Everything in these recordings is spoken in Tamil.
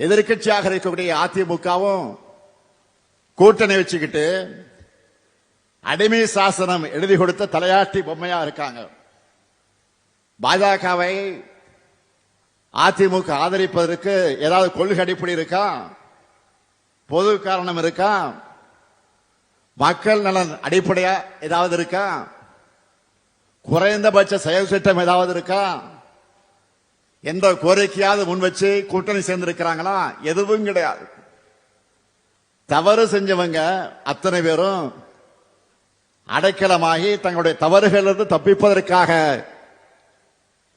எதிர்கட்சியாக இருக்கக்கூடிய அதிமுகவும் கூட்டணி வச்சுக்கிட்டு அடிமை சாசனம் எழுதி கொடுத்த தலையாட்டி பொம்மையா இருக்காங்க. பாஜகவை அதிமுக ஆதரிப்பதற்கு ஏதாவது கொள்கை அடிப்படை இருக்கா? பொது காரணம் இருக்கா? மக்கள் நலன் அடிப்படையா ஏதாவது இருக்கா? குறைந்தபட்ச செயல் திட்டம் ஏதாவது இருக்கா என்ற கோரிக்கையாவது முன் வச்சு கூட்டணி சேர்ந்திருக்கிறாங்களா? எதுவும் கிடையாது. தவறு செஞ்சவங்க அத்தனை பேரும் அடைக்கலமாகி தங்களுடைய தவறுகளிலிருந்து தப்பிப்பதற்காக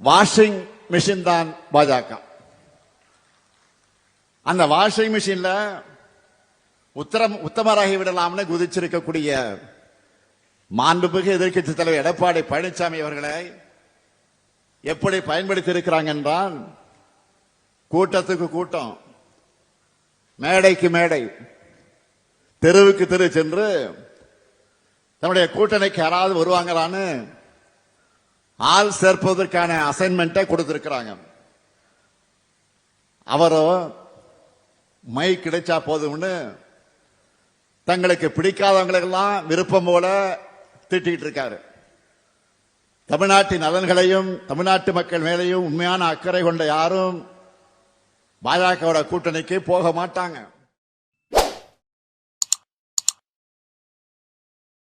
வாஷிங் மிஷின் தான் பாஜக. அந்த வாஷிங் மிஷின்ல உத்தமராகி விடலாம்னு குதிச்சிருக்கக்கூடிய மாண்புமிகு எதிர்க்கட்சி தலைவர் எடப்பாடி பழனிசாமி அவர்களை எப்படி பயன்படுத்தி இருக்கிறாங்க என்றால், கூட்டத்துக்கு கூட்டம், மேடைக்கு மேடை, தெருவுக்கு தெரு சென்று தன்னுடைய கூட்டணிக்கு யாராவது வருவாங்களான்னு ஆள் சேர்ப்பதற்கான அசைன்மெண்ட்டை கொடுத்திருக்கிறாங்க. அவரோ மைக் கிடைச்சா போதும்னு தங்களுக்கு பிடிக்காதவங்களுக்கெல்லாம் விருப்பம் போல திட்டிட்டு இருக்காரு. தமிழ்நாட்டின் நலன்களையும் தமிழ்நாட்டு மக்கள் மேலையும் உண்மையான அக்கறை கொண்ட யாரும் பாஜகவோட கூட்டணிக்கு போக மாட்டாங்க.